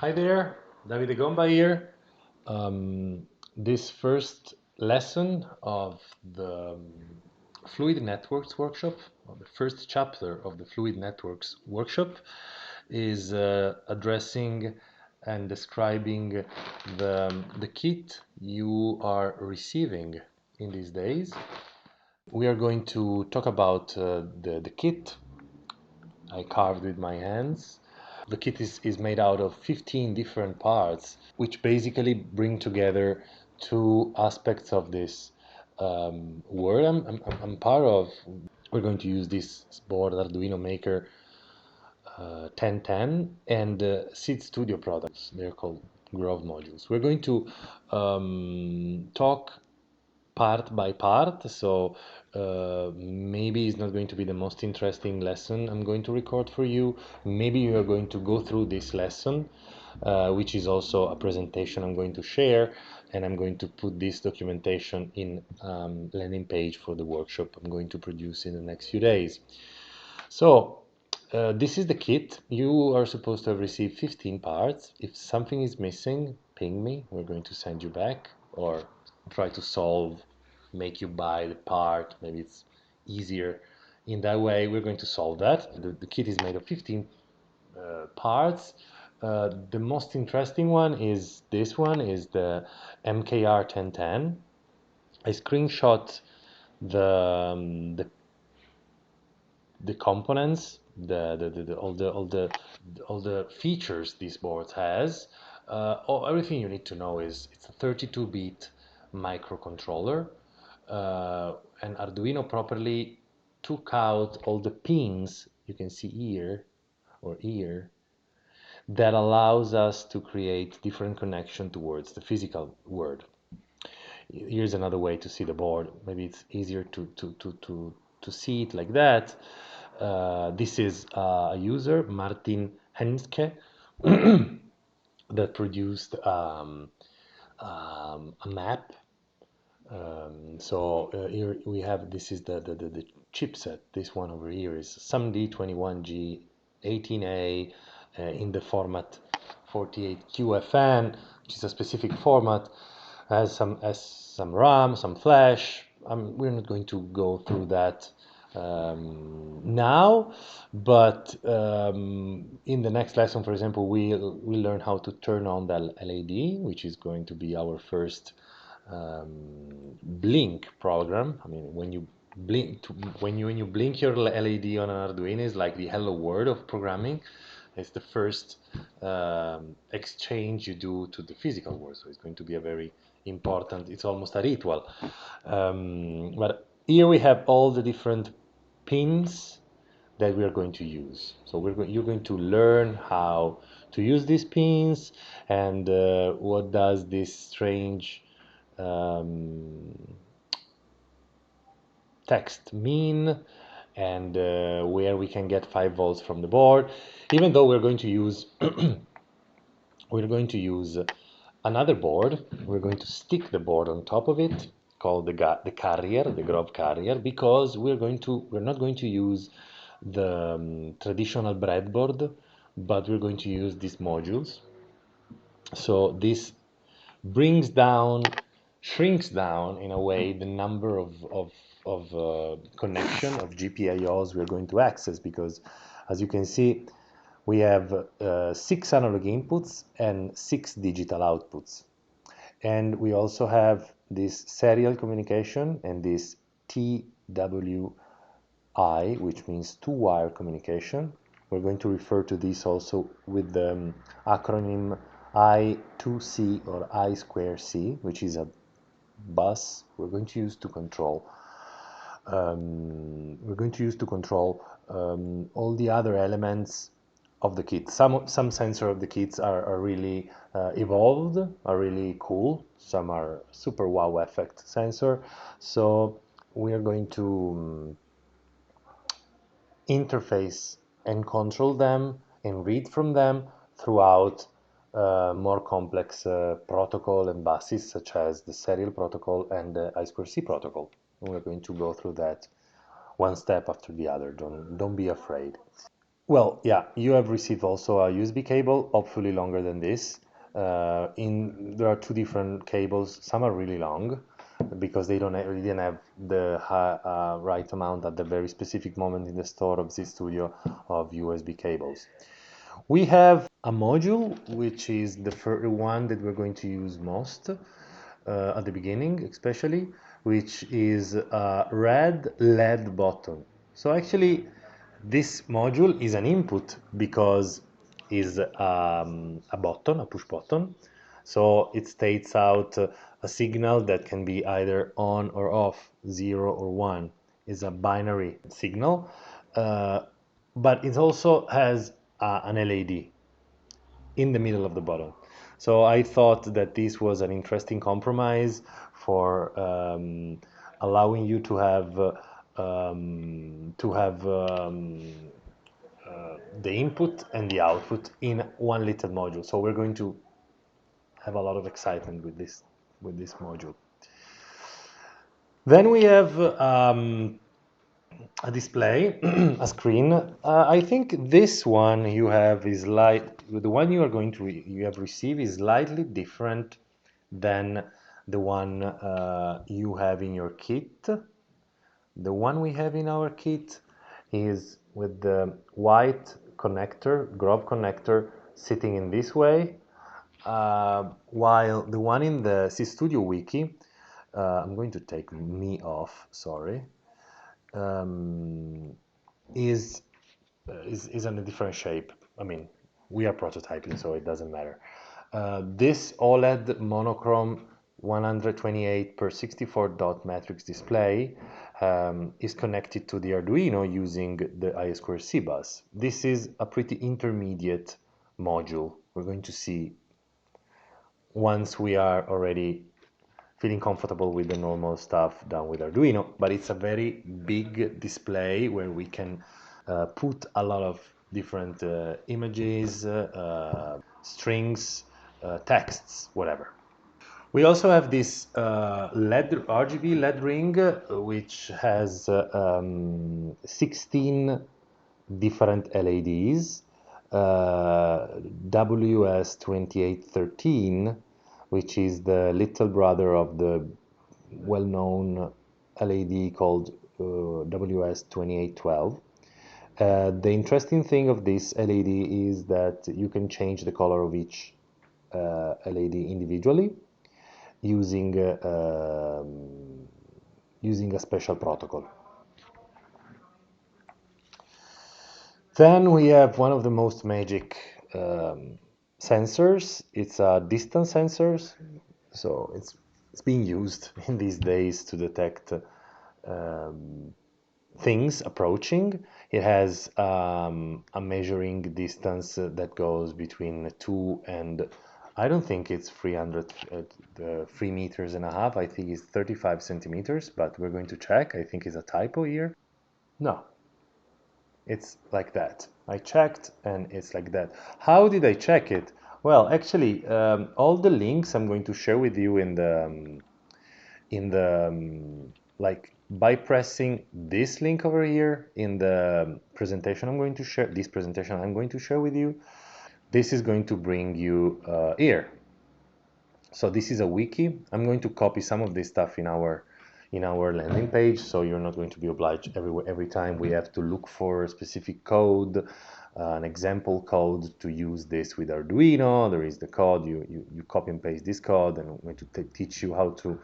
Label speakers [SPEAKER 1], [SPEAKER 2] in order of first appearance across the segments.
[SPEAKER 1] Hi there, Davide Gomba here. This first lesson of the Fluid Networks workshop, or the first chapter of the Fluid Networks workshop, is addressing and describing the kit you are receiving in these days. We are going to talk about the kit I carved with my hands. The kit is made out of 15 different parts, which basically bring together two aspects of this world I'm part of. We're going to use this board Arduino Maker 1010 and Seed Studio products. They're called Grove modules. We're going to talk part by part, so maybe it's not going to be the most interesting lesson I'm going to record for you. Maybe you are going to go through this lesson, which is also a presentation I'm going to share, and I'm going to put this documentation in landing page for the workshop I'm going to produce in the next few days. So this is the kit. You are supposed to have received 15 parts. If something is missing, ping me. We're going to send you back or try to solve, make you buy the part. Maybe it's easier in that way. We're going to solve that. The kit is made of 15 parts. The most interesting one is this one, is the MKR 1010. I screenshot the components, all the features this board has. Everything you need to know is it's a 32-bit microcontroller, and Arduino properly took out all the pins you can see here or here that allows us to create different connection towards the physical world. Here's another way to see the board. Maybe it's easier to see it like that. This is a user, Martin Henske, that produced a map. Here we have, this is the chipset. This one over here is SUMD21G18A in the format 48QFN, which is a specific format. Has some RAM, some flash. We're not going to go through that now, but in the next lesson, for example, we'll learn how to turn on the LED, which is going to be our first blink program. I mean, when you blink, when you blink your LED on an Arduino, is like the hello world of programming. It's the first exchange you do to the physical world, so it's going to be a very important. It's almost a ritual. But here we have all the different pins that we are going to use. So you're going to learn how to use these pins and what does this strange text mean, and where we can get 5 volts from the board, even though we're going to use another board. We're going to stick the board on top of it, called the carrier, the Grove carrier, because we're not going to use the traditional breadboard, but we're going to use these modules. So this shrinks down in a way the number of connection of GPIOs we're going to access, because as you can see, we have 6 analog inputs and 6 digital outputs. And we also have this serial communication and this TWI, which means two-wire communication. We're going to refer to this also with the acronym I2C or I2C, which is a bus we're going to use to control all the other elements of the kit. Some sensor of the kits are really evolved, are really cool. Some are super wow effect sensor. So we are going to interface and control them and read from them throughout more complex protocol and buses, such as the serial protocol and the I2C protocol. We're going to go through that one step after the other. Don't be afraid. Well, yeah, you have received also a USB cable, hopefully longer than this. There are two different cables. Some are really long because they didn't have the right amount at the very specific moment in the store of this studio of USB cables. We have a module, which is the one that we're going to use most at the beginning, especially, which is a red LED button. So actually, this module is an input because is a button, a push button. So it states out a signal that can be either on or off, 0 or 1. Is a binary signal, uh, but it also has an LED in the middle of the bottle. So I thought that this was an interesting compromise for allowing you to have the input and the output in one little module. So we're going to have a lot of excitement with this module. Then we have a display, a screen. I think this one you have is the one you are going to you have received is slightly different than the one you have in your kit. The one we have in our kit is with the white connector, Grove connector, sitting in this way, while the one in the C Studio Wiki, I'm going to take me off, sorry, um, is, is in a different shape. I mean, we are prototyping, so it doesn't matter. This OLED monochrome 128 per 64 dot matrix display is connected to the Arduino using the I2C bus. This is a pretty intermediate module. We're going to see once we are already feeling comfortable with the normal stuff done with Arduino, but it's a very big display where we can put a lot of different images, strings, texts, whatever. We also have this LED, RGB LED ring, which has 16 different LEDs, WS2813, which is the little brother of the well-known LED called WS2812. The interesting thing of this LED is that you can change the color of each LED individually using using a special protocol. Then we have one of the most magic sensors. It's a distance sensors, so it's being used in these days to detect things approaching. It has a measuring distance that goes between 2 and I don't think it's 3 meters and a half. I think it's 35 centimeters, but we're going to check. I think it's a typo here. No, it's like that. I checked and it's like that. How did I check it? Well, actually, all the links I'm going to share with you in the like by pressing this link over here in the presentation I'm going to share, this presentation I'm going to share with you, this is going to bring you here. So this is a wiki. I'm going to copy some of this stuff in our landing page, so you're not going to be obliged every time we have to look for a specific code, an example code to use this with Arduino. There is the code, you copy and paste this code, and I'm going to teach you how to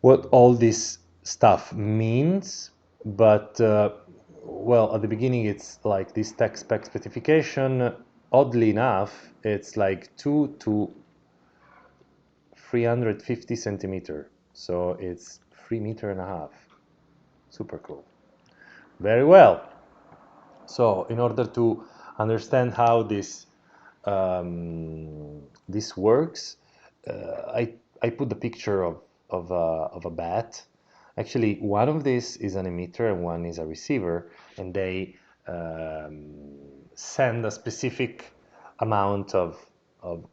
[SPEAKER 1] what all this stuff means. But well, at the beginning it's like this tech spec specification. Oddly enough, it's like 2 to 350 centimeter, so it's 3 meter and a half. Super cool. Very well. So in order to understand how this works, I put the picture of a bat. Actually, one of these is an emitter and one is a receiver, and they send a specific amount of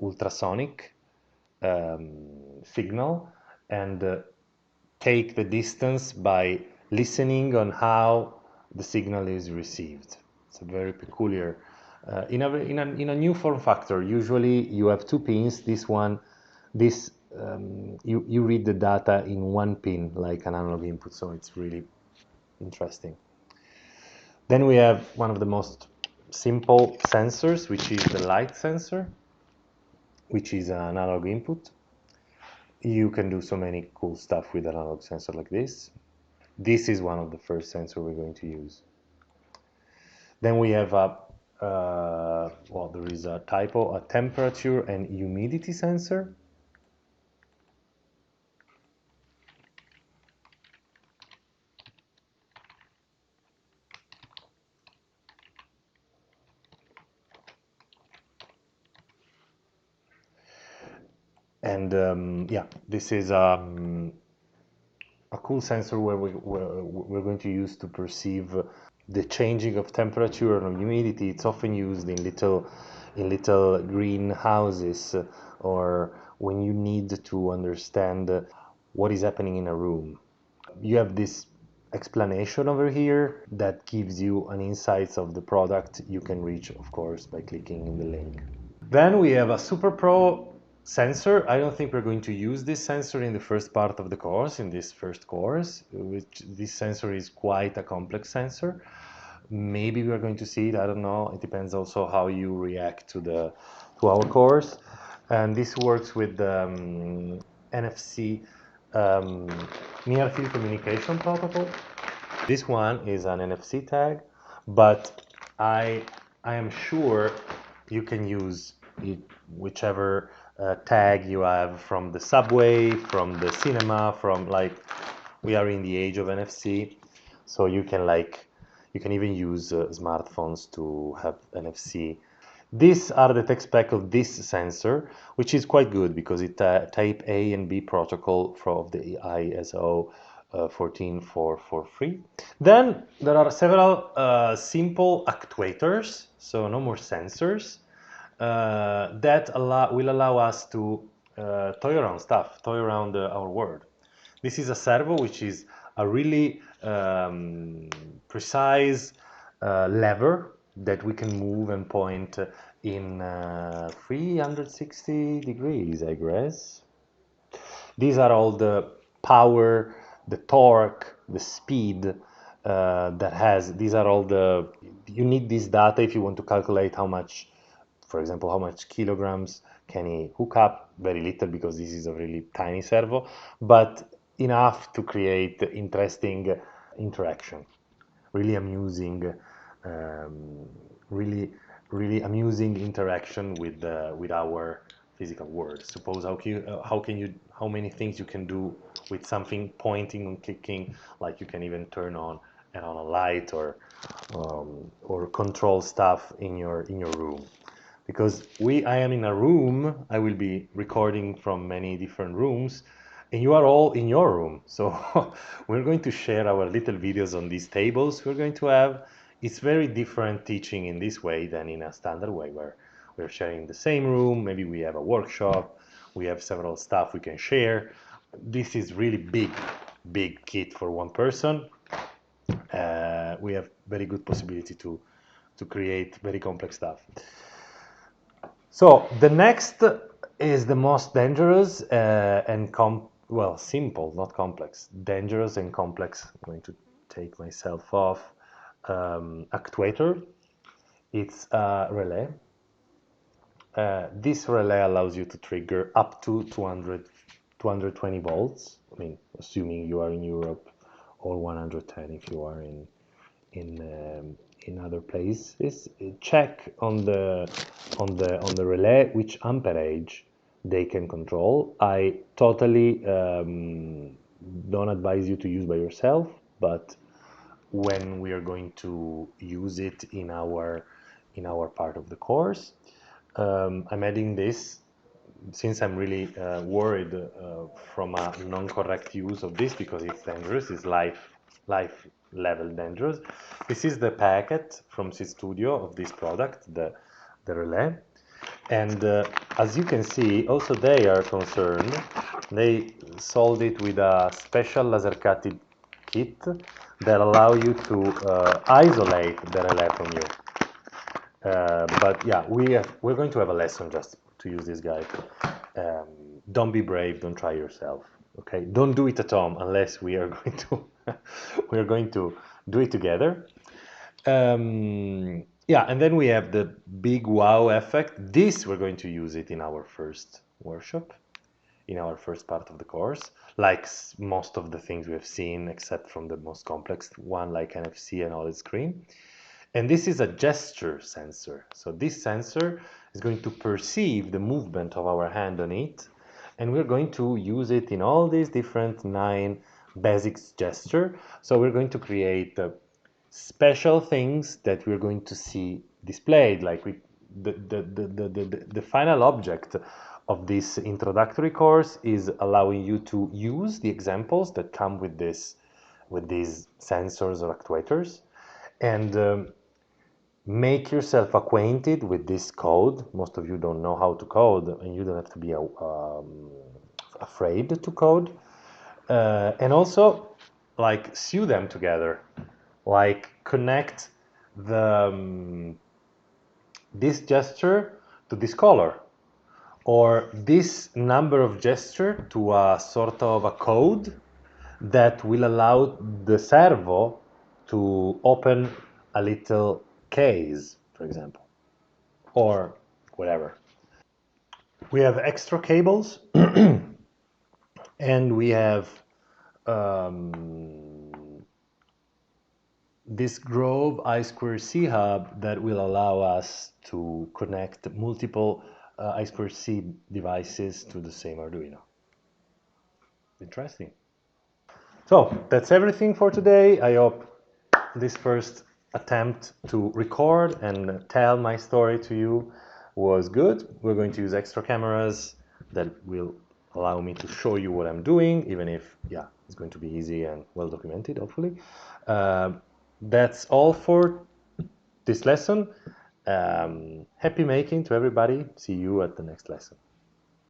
[SPEAKER 1] ultrasonic signal and take the distance by listening on how the signal is received. It's a very peculiar, in a new form factor. Usually you have two pins. This one, this you read the data in one pin like an analog input, so it's really interesting. Then we have one of the most simple sensors, which is the light sensor, which is an analog input. You can do so many cool stuff with an analog sensor like this. This is one of the first sensors we're going to use. Then we have well, there is a typo, a temperature and humidity sensor. And yeah, this is a cool sensor where we're going to use to perceive the changing of temperature and humidity. It's often used in little greenhouses, or when you need to understand what is happening in a room. You have this explanation over here that gives you an insights of the product. You can reach, of course, by clicking in the link. Then we have a Super Pro sensor. I don't think we're going to use this sensor in the first part of the course, in this first course, which this sensor is quite a complex sensor. Maybe we're going to see it, I don't know. It depends also how you react to our course. And this works with NFC, near field communication protocol. This one is an NFC tag, but I am sure you can use it, whichever tag you have from the subway, from the cinema, from like, we are in the age of NFC, so you can even use smartphones to have NFC. These are the tech spec of this sensor, which is quite good because it type A and B protocol from the ISO 14443. Then there are several simple actuators, so no more sensors, that will allow us to toy around stuff, toy around our world. This is a servo, which is a really precise lever that we can move and point in 360 degrees, I guess. These are all the power, the torque, the speed these are all you need this data if you want to calculate how much, for example, how much kilograms can he hook up. Very little, because this is a really tiny servo, but enough to create interesting interaction. Really amusing, really amusing interaction with our physical world. Suppose how many things you can do with something pointing and clicking, like you can even turn on and on a light, or control stuff in your room. Because I am in a room, I will be recording from many different rooms, and you are all in your room. So we're going to share our little videos on these tables we're going to have. It's very different teaching in this way than in a standard way where we're sharing the same room. Maybe we have a workshop, we have several stuff we can share. This is really big kit for one person. We have very good possibility to create very complex stuff. So the next is the most dangerous well, simple, not complex. Dangerous and complex. I'm going to take myself off. Actuator. It's a relay. This relay allows you to trigger up to 220 volts. I mean, assuming you are in Europe, or 110 if you are in other places. Check on the relay which amperage they can control. I totally don't advise you to use by yourself, but when we are going to use it in our part of the course, I'm adding this since I'm really worried from a non-correct use of this, because it's dangerous. It's life level dangerous. This is the packet from C Studio of this product, the relay. And as you can see, also they are concerned. They sold it with a special laser cutting kit that allow you to isolate the relay from you. But yeah, we're going to have a lesson just to use this guy. Um, don't be brave. Don't try yourself. Okay. Don't do it at home unless we are going to we are going to do it together. Yeah, and then we have the big wow effect. This we're going to use it in our first workshop, in our first part of the course, like most of the things we have seen, except from the most complex one, like NFC and OLED screen. And this is a gesture sensor. So this sensor is going to perceive the movement of our hand on it, and we're going to use it in all these different 9 basics gesture. So we're going to create special things that we're going to see displayed, like the final object of this introductory course is allowing you to use the examples that come with these sensors or actuators, and make yourself acquainted with this code. Most of you don't know how to code, and you don't have to be afraid to code. And also, like, sew them together, like connect this gesture to this color, or this number of gesture to a sort of a code that will allow the servo to open a little case, for example, or whatever. We have extra cables and we have this Grove I2C hub that will allow us to connect multiple I2C devices to the same Arduino. Interesting. So that's everything for today. I hope this first attempt to record and tell my story to you was good. We're going to use extra cameras that will allow me to show you what I'm doing, even if, yeah, it's going to be easy and well documented, hopefully. That's all for this lesson. Happy making to everybody. See you at the next lesson.